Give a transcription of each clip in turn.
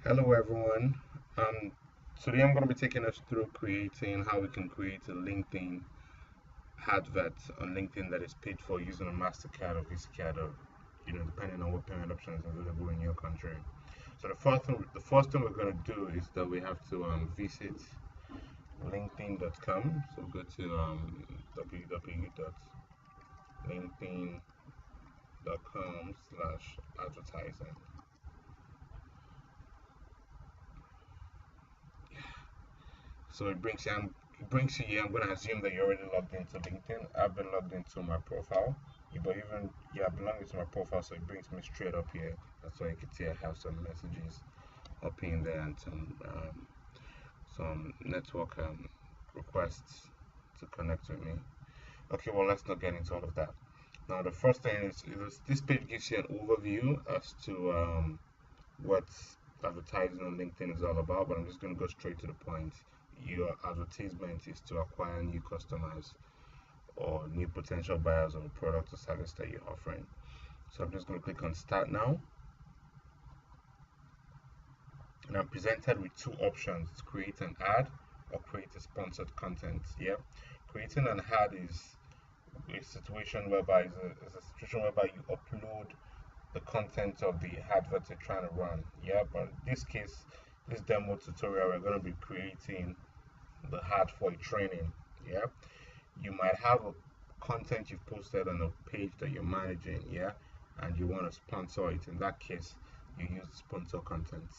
Hello everyone. Um, Today I'm going to be taking us through creating how we can create a LinkedIn advert on LinkedIn that is paid for using a MasterCard or Visa card, or depending on what payment option is available in your country. So the first thing we're going to do is that we have to visit LinkedIn.com. So go to www.linkedin.com/advertising. So it brings you here. I'm gonna assume that you're already logged into LinkedIn. I've been logged into my profile. But even yeah, I belong into my profile, so it brings me straight up here. That's why you can see I have some messages up in there and some network requests to connect with me. Okay, well let's not get into all of that. Now the first thing is this page gives you an overview as to what advertising on LinkedIn is all about, but I'm just going to go straight to the point. Your advertisement is to acquire new customers or new potential buyers of a product or service that you're offering. So I'm just going to click on Start Now, and I'm presented with two options: create an ad or create a sponsored content. Yeah, creating an ad is a situation whereby you upload the content of the advert you're trying to run. Yeah, but in this case, this demo tutorial, we're going to be creating the ad for a training. Yeah, you might have a content you've posted on a page that you're managing. Yeah, and you want to sponsor it. In that case, you use sponsor content.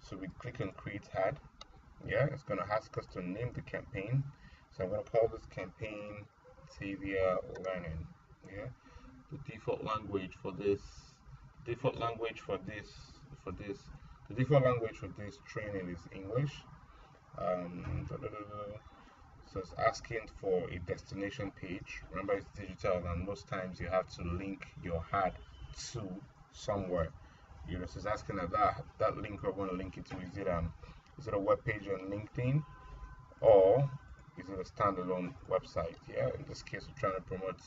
So we click on create ad. Yeah, it's going to ask us to name the campaign. So I'm going to call this campaign Tavia Learning. Yeah, the default language for this default language for this for this the default language for this training is English. So it's asking for a destination page. Remember, it's digital, and most times you have to link your ad to somewhere. So it's asking that link we're going to link it to, is it a web page on LinkedIn, or is it a standalone website? Yeah, in this case we're trying to promote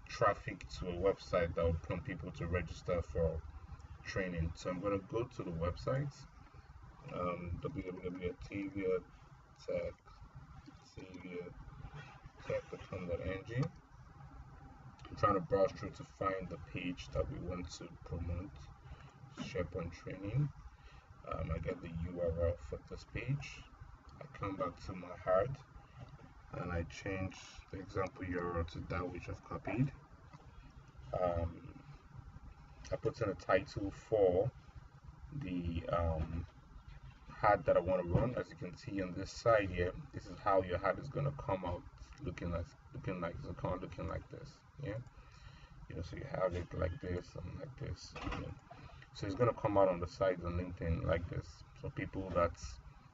traffic to a website that will prompt people to register for training. So I'm going to go to the website, www.taviatech.com.ng. I'm trying to browse through to find the page that we want to promote, SharePoint training. I get the URL for this page. I come back to my heart and I change the example URL to that which I've copied. Um, I put in a title for the ad that I want to run. As you can see on this side here, this is how your ad is going to come out, looking like this. Yeah, so you have it like this and like this. So it's going to come out on the side on LinkedIn like this. So people that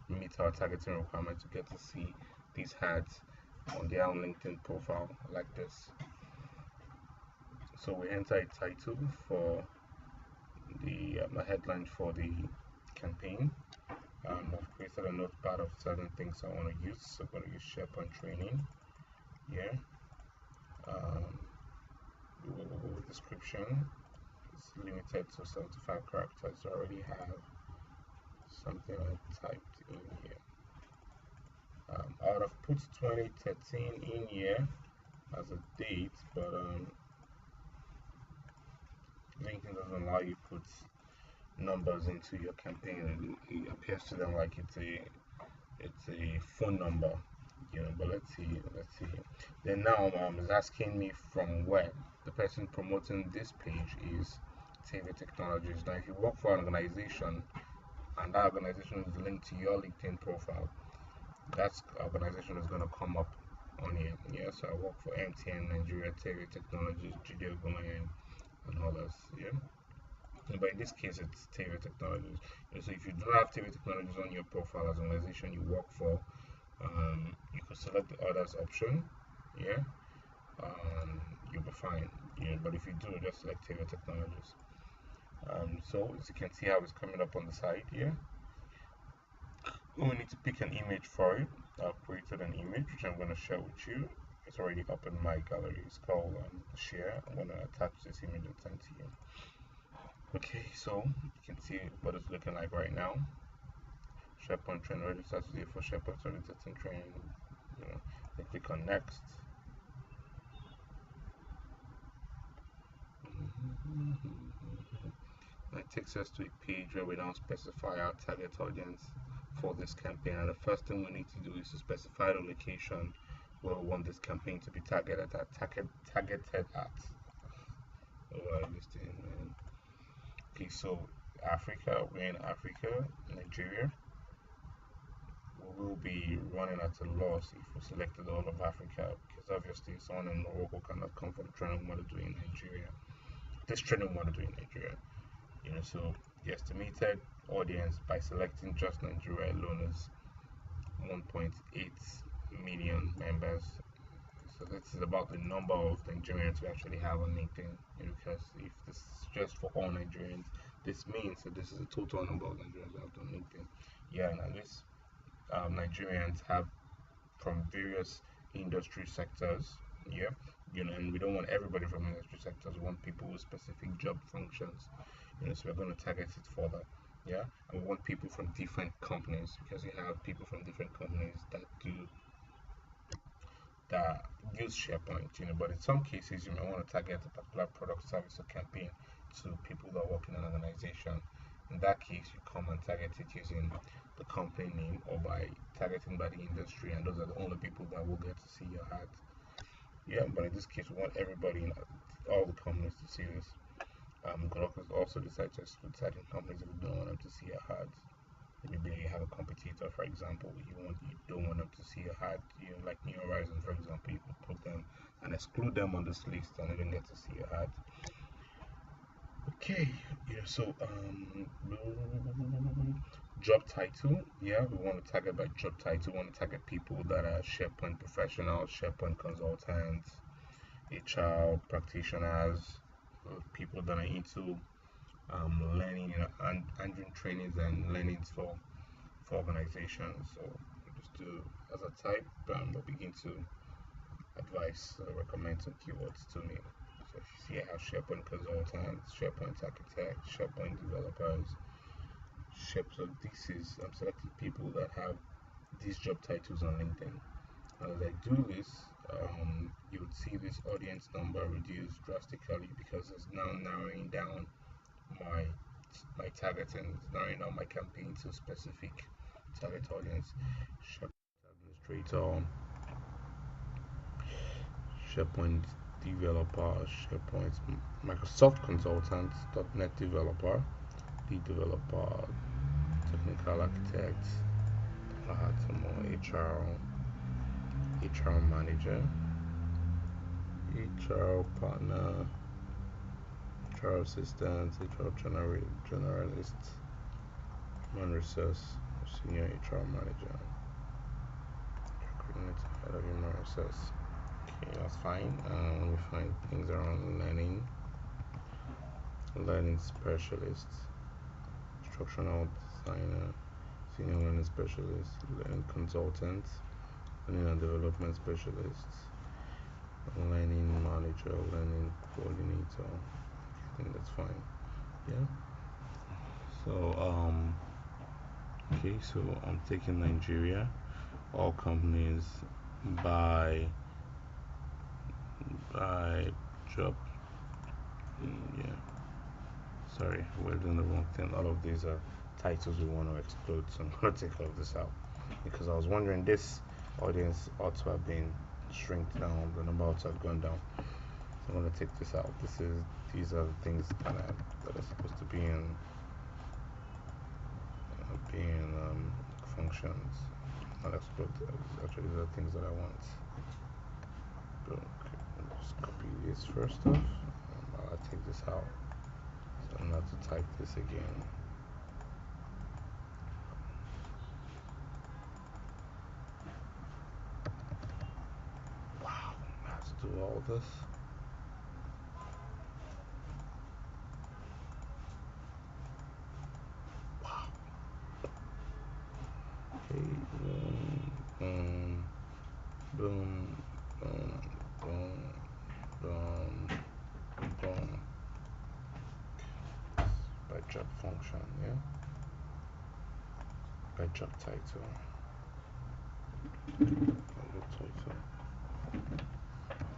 meet our targeting requirement to get to see these ads on their own LinkedIn profile like this. So we enter a title for the headline for the campaign. I've created a notepad of certain things I want to use. So I'm going to use SharePoint training. Yeah. Um, the description is limited to 75 characters. I already have something I typed in here. I would have put 2013 in here as a date, but LinkedIn doesn't allow you to put numbers into your campaign. It appears to them like it's a phone number, but let's see. Then now it's asking me from where. The person promoting this page is Tavia Technologies. Now if you work for an organization and that organization is linked to your LinkedIn profile, that organization is going to come up on here. Yeah, so I work for MTN Nigeria, Tavia Technologies, GDO Gomayan, and others. Yeah, but in this case it's Tavia Technologies. So if you don't have Tavia Technologies on your profile as an organization you work for, you can select the others option. Yeah, you'll be fine. Yeah, but if you do, just select Tavia Technologies. So as you can see how it's coming up on the side here. We need to pick an image for it. I've created an image which I'm going to share with you. It's already up in my gallery. It's called share. I'm going to attach this image and send to you. Okay, so you can see what it's looking like right now. SharePoint training ready Saturday for SharePoint service testing training. You know, then click on next. That takes us to a page where we now specify our target audience for this campaign. And the first thing we need to do is to specify the location where we want this campaign to be targeted at. Oh, listing, man. Okay, so Africa, we're in Africa, Nigeria. We will be running at a loss if we selected all of Africa because obviously someone in Morocco cannot come for the training we want to do in Nigeria. This training we want to do in Nigeria. So the estimated audience by selecting just Nigeria alone is 1.8 million members. So this is about the number of Nigerians we actually have on LinkedIn. Because if this is just for all Nigerians, this means that this is a total number of Nigerians we have on LinkedIn. Yeah, and this Nigerians have from various industry sectors. Yeah, and we don't want everybody from industry sectors. We want people with specific job functions. So we're going to target it further. Yeah, and we want people from different companies because you have people from different companies that use SharePoint. But in some cases, you may want to target a particular product, service, or campaign to people that work in an organization. In that case, you come and target it using the company name or by targeting by the industry, and those are the only people that will get to see your ad. Yeah, but in this case, we want everybody in all the companies to see this. You can also decide to exclude certain companies if you don't want them to see your ads. Maybe you have a competitor, for example, you don't want them to see your ad. Like New Horizon, for example, you could put them and exclude them on this list, and they don't get to see your ad. Okay, so job title. Yeah, we want to target by job title. We want to target people that are SharePoint professionals, SharePoint consultants, HR practitioners, people that are into learning, and doing trainings and learnings for organizations. So just do as a type, we'll begin to advise, recommend some keywords to me. So if you see I have SharePoint consultants, SharePoint architects, SharePoint developers, so this is I'm selecting people that have these job titles on LinkedIn. As I do this, you would see this audience number reduce drastically because it's now narrowing down my targeting, narrowing down my campaign to specific target audience. SharePoint administrator, SharePoint developer, SharePoint Microsoft consultant, .NET developer, lead developer, technical architect. I had some more HR manager, HR partner, HR assistant, HR generalist, human resource, senior HR manager, coordinator, head of human resource. Okay, that's fine. Let me find things around learning specialist, instructional designer, senior learning specialist, learning consultant, learning and development specialist, learning manager, learning coordinator. I think that's fine. Yeah. So okay, so I'm taking Nigeria. All companies by job. Yeah. Sorry, we're doing the wrong thing. All of these are titles we want to exclude, so I'm gonna take all of this out because I was wondering this audience ought to have been shrunk down, the number ought to have gone down. So I'm gonna take this out. These are the things that are supposed to be in functions. Not exclude. Actually, these are things that I want. Okay, just copy this first off. I'll take this out. So I'm not to type this again. Wow, I have to do all this. Wow. Okay, boom, boom, boom, boom, boom, boom. function, yeah, by job title.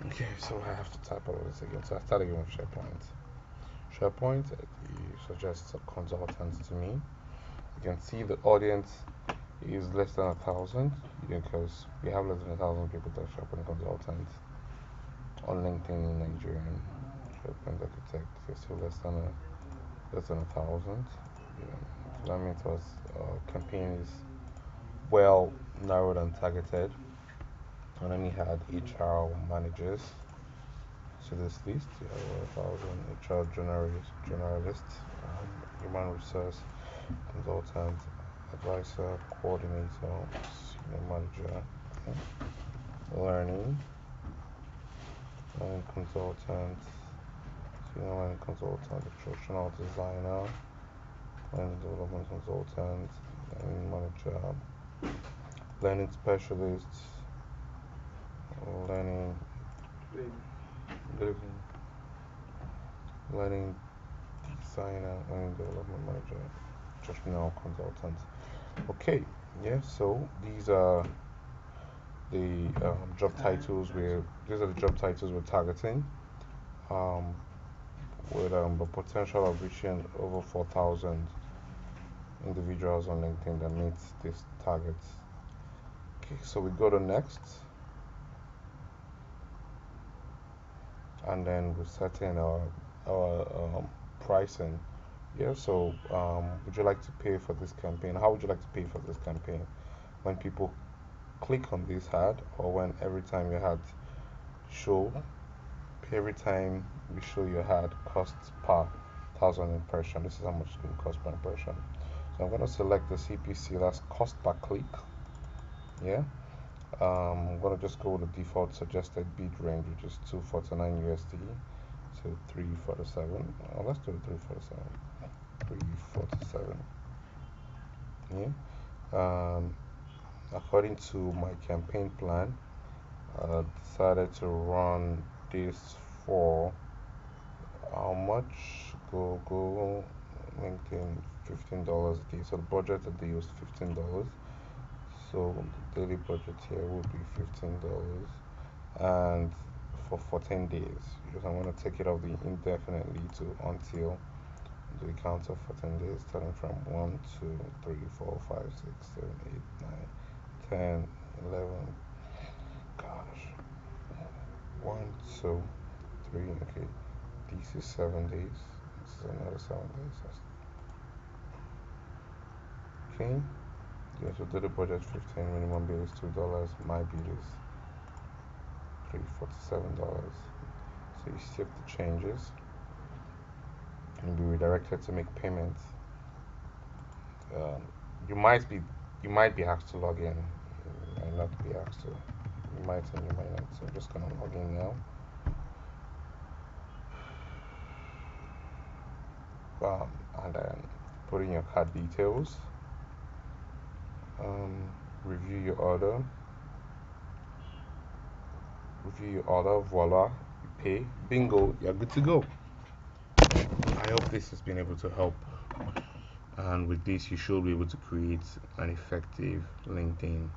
Okay, so I have to type all of this again. So I start again with SharePoint. SharePoint, you suggest a consultant to me. You can see the audience is less than 1,000 because we have less than 1,000 people that are SharePoint consultants on LinkedIn in Nigerian SharePoint architect. Okay, so less than 1,000. Yeah. So that means our campaign is well narrowed and targeted. And then we had HR managers. So this list, you have 1,000 HR generalists, human resource consultant, advisor, coordinator, senior manager, learning consultant, senior learning consultant, instructional designer, learning development consultant, learning manager, learning specialist, learning designer, learning development manager, instructional consultant. Okay, yeah, so these are the job titles we're targeting, with the potential of reaching over 4,000 individuals on LinkedIn that meets these targets. Okay, so we go to next, and then we set in our pricing. Yeah, so would you like to pay for this campaign? How would you like to pay for this campaign? When people click on this ad, or when every time your ad show, every time we show your ad costs per 1,000 impression. This is how much it's going to cost per impression. So I'm going to select the CPC, that's cost per click. Yeah, I'm going to just go with the default suggested bid range, which is 249 USD to 347. Let's do 347. 347. Yeah. According to my campaign plan, I decided to run this for how much? Google, LinkedIn, $15 a day. So the budget that they used $15. So the daily budget here would be $15, and for 14 days, because I'm going to take it off the indefinitely to until the count of 14 days, starting from 1, 2, 3, 4, 5, 6, 7, 8, 9, 10, 11. Gosh, 1, 2, 3. Okay, this is 7 days. This is another 7 days. Okay. Yeah, so daily budget 15, minimum bid is $2. My bid is $347. So you save the changes and be redirected to make payments. Um, you might be asked to log in. You might not be asked to. You might and you might not. So I'm just gonna log in now. And then put in your card details. Review your order. Voila, you pay, bingo, you're good to go. I hope this has been able to help, and with this you should be able to create an effective LinkedIn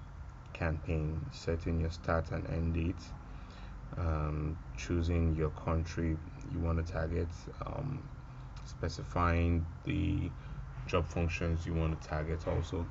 campaign, setting your start and end date, choosing your country you want to target, specifying the job functions you want to target also,